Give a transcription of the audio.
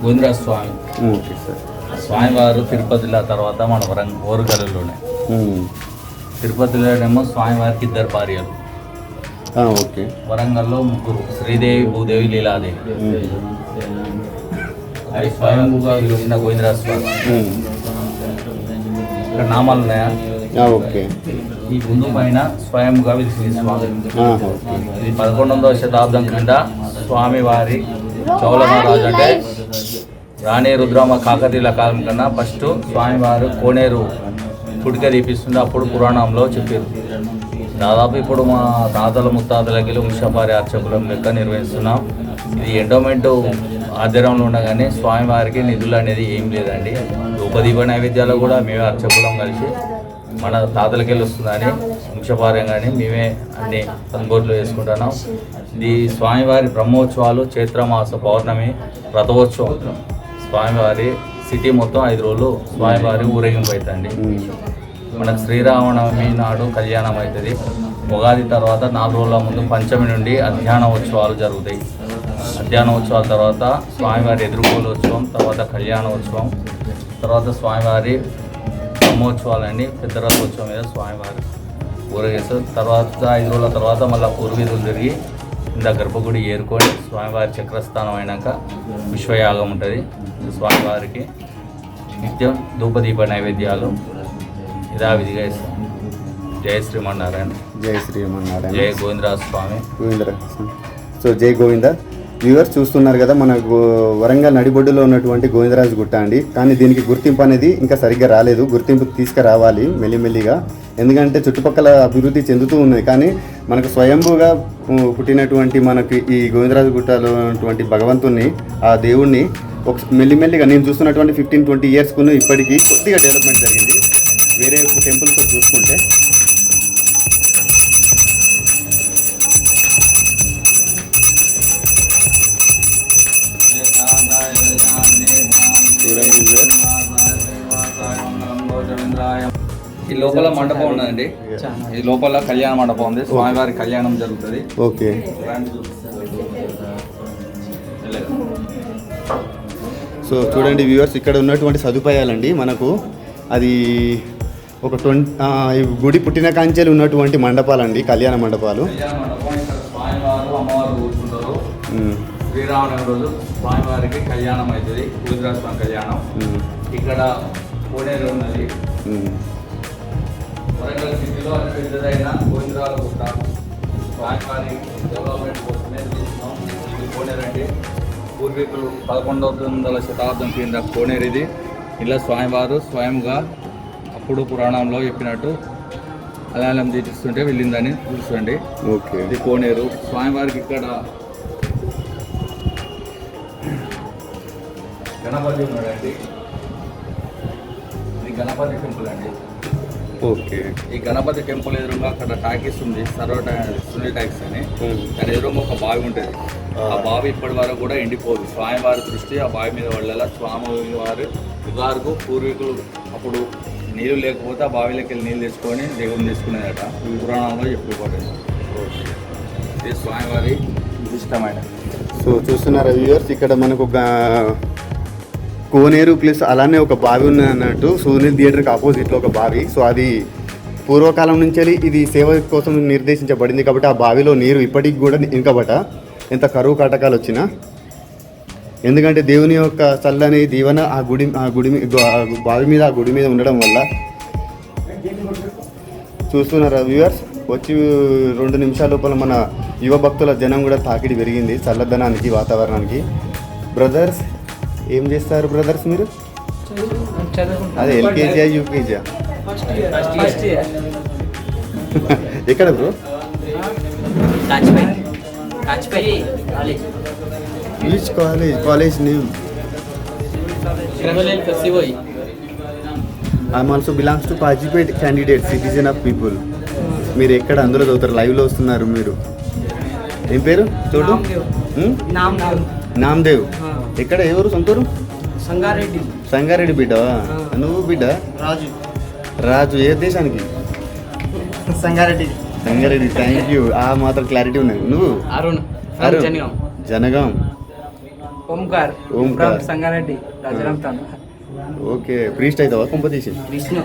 గోవిందరాజ స్వామి. Okay sir. స్వామివారు తిరుపతిలో తర్వాత మన ఓరుగల్లులోనే. తిరుపతిలోనేమో స్వామివారికి 2 భార్యలు. ఓకే. వరంగల్లో 3, శ్రీదేవి, భూదేవి, లీలాదేవి. అవి స్వయంగా వెలిసిన గోవిందరాజ స్వామి. ఇక్కడ నామాలు ఉన్నాయా? ఓకే. ఈ ముందు పైన స్వయంగా వెలిసిన స్వామి. ఇది 11వ శతాబ్దం కింద స్వామివారి చౌలమహారాజు అంటే రాణి రుద్రమ్మ కాకతీయుల కాలం కన్నా ఫస్ట్ స్వామివారు కోనేరు పుడిక తీపిస్తుంటే అప్పుడు పురాణంలో చెప్పారు. దాదాపు ఇప్పుడు మా తాతల ముత్తాతలకి వంశపారి అర్చకులం లెక్క నిర్వహిస్తున్నాం. ఇది ఎండోమెంట్ ఆధ్వర్యంలో ఉండగానే స్వామివారికి నిధులు అనేది ఏం లేదండి. ఉపదీప నైవేద్యాలు కూడా మేమే అర్చకులం కలిసి మన తాతలకెళ్ళి వస్తుందని వంశపార్యంగానే మేమే అన్ని కొనుగోట్లు వేసుకుంటున్నాం. ఇది స్వామివారి బ్రహ్మోత్సవాలు చైత్రమాస పౌర్ణమి రథోత్సవం. స్వామివారి సిటీ మొత్తం 5 రోజులు స్వామివారి ఊరేగింపు అవుతుంది. మనకు శ్రీరామనవమి నాడు కళ్యాణం అవుతుంది. ఉగాది తర్వాత 4 రోజుల ముందు పంచమి నుండి అధ్యానోత్సవాలు జరుగుతాయి. అధ్యానోత్సవాల తర్వాత స్వామివారి ఎదుర్కోలోత్సవం, తర్వాత కళ్యాణోత్సవం, తర్వాత స్వామివారి బ్రహ్మోత్సవాలన్నీ పెద్ద రథోత్సవం మీద స్వామివారి ఊరేగిస్తారు. తర్వాత 5 రోజుల తర్వాత మళ్ళీ పూర్వీకులు తిరిగి ఇంత గర్భగుడి ఏరుకొని స్వామివారి చక్రస్థానం అయినాక విశ్వయాగం ఉంటుంది. స్వామివారికి నిత్యం ధూపదీప నైవేద్యాలు యథావిధిగా ఇస్తాం. జై శ్రీమన్నారాయణ. జై శ్రీమన్నారాయణ. జై గోవిందరాజ స్వామి. సో జై గోవింద. వ్యూవర్స్ చూస్తున్నారు కదా, మన వరంగల్ నడిబొడ్డులో ఉన్నటువంటి గోవిందరాజు గుట్ట అండి. కానీ దీనికి గుర్తింపు అనేది ఇంకా సరిగ్గా రాలేదు. గుర్తింపు తీసుకురావాలి మెల్లిమెల్లిగా. ఎందుకంటే చుట్టుపక్కల అభివృద్ధి చెందుతూ ఉన్నాయి. కానీ మనకు స్వయంభూగా పుట్టినటువంటి మనకి ఈ గోవిందరాజు గుట్టలో ఉన్నటువంటి భగవంతుని, ఆ దేవుణ్ణి ఒక మెల్లిమెల్లిగా నేను చూస్తున్నటువంటి 15-20 ఇయర్స్కు ఇప్పటికీ కొద్దిగా డెవలప్మెంట్ జరిగింది. వేరే టెంపుల్స్తో చూసుకుంటే ఈ లోపల మండపం ఉన్నదండి. ఈ లోపల కళ్యాణ మండపం ఉంది. స్వామివారి కళ్యాణం జరుగుతుంది. ఓకే. సో చూడండి వ్యూవర్స్, ఇక్కడ ఉన్నటువంటి సదుపాయాలండి మనకు అది ఒక 20 గుడి పుట్టిన కాంచెలు ఉన్నటువంటి మండపాలండి, కళ్యాణ మండపాలు. స్వామివారు అమ్మవారు కూర్చుంటారు. శ్రీరామనవమి రోజు స్వామివారికి కళ్యాణం అవుతుంది. గోవిందరాజ స్వామి కళ్యాణం. ఇక్కడ కోనేరు ఉన్నది. వరంగల్ సిటీలో అతి పెద్దదైన గోవిందరాజ గుట్ట స్వామివారి డెవలప్మెంట్ కోసమే చూస్తున్నాం. ఇది కోనేరు అంటే పూర్వీకులు 11వ శతాబ్దం కింద కోనేరు ఇది. ఇలా స్వామివారు స్వయంగా అప్పుడు పురాణంలో చెప్పినట్టు అలాలం తీపిస్తుంటే వెళ్ళిందని చూస్తుండి. ఓకే. ఇది కోనేరు. స్వామివారికి ఇక్కడ గణపతి ఉన్నాడండి. ఇది గణపతి టెంపుల్ అండి. ఓకే. ఈ గణపతి టెంపుల్ ఎదురుగా అక్కడ టాకీస్ ఉంది, సునీ టాకీస్ అని. దాని ఎదురుగా ఒక బావి ఉంటుంది. ఆ బావి ఇప్పటి వరకు కూడా ఎండిపోదు. స్వామివారి దృష్టి ఆ బావి మీద వాళ్ళ స్వామివారి యుగారుకు పూర్వీకులు అప్పుడు నీళ్ళు లేకపోతే ఆ బావిలోకి వెళ్ళి నీళ్ళు తెచ్చుకొని దేవుని తీసుకునేదట పురాణంలో చెప్పుకోబడింది. ఇది స్వామివారి ఇష్టమైన. సో చూస్తున్నారా వ్యూవర్స్, ఇక్కడ మనకు ఒక కోనేరు ప్లస్ అలానే ఒక బావి ఉంది అన్నట్టు. సునీల్ థియేటర్కి ఆపోజిట్లో ఒక బావి. సో అది పూర్వకాలం నుంచి ఇది సేవ కోసం నిర్దేశించబడింది కాబట్టి ఆ బావిలో నీరు ఇప్పటికి కూడా ఇంకబట ఎంత కరువు కాటకాలు వచ్చినా. ఎందుకంటే దేవుని యొక్క చల్లని దీవెన ఆ బావి మీద, ఆ గుడి మీద ఉండడం వల్ల. చూస్తున్నారా వ్యూవర్స్, వచ్చి 2 నిమిషాల లోపల మన యువ భక్తుల జనం కూడా తాకిడి పెరిగింది చల్లదనానికి, వాతావరణానికి. బ్రదర్స్ ఏం చేస్తారు బ్రదర్స్ మీరు? అదే ఎల్కేజీయా యూకేజీయా? ఎక్కడ bro? Which college? College name? I'm also belongs to Pajipet candidate, citizen of people. మీరు ఎక్కడ అందులో చదువుతారు? లైవ్లో వస్తున్నారు మీరు. ఏం పేరు? చోటు నామ్దేవ్. ఎక్కడ? ఎవరు సొంతూరు? సంగారెడ్డి. సంగారెడ్డి బిడ్డ. నువ్వు బిడ్డ? రాజు. ఏ దేశానికి? సంగారెడ్డి. Thank you. ఆ మాత్రం క్లారిటీ ఉన్నది. నువ్వు? అరుణ్. జనగాం ఓంకార్ ఓంకార్. సంగారెడ్డి రాజారాం తాండ ఓకే ప్రీస్ట్ అవుతావా కొంపతీసి విష్ణు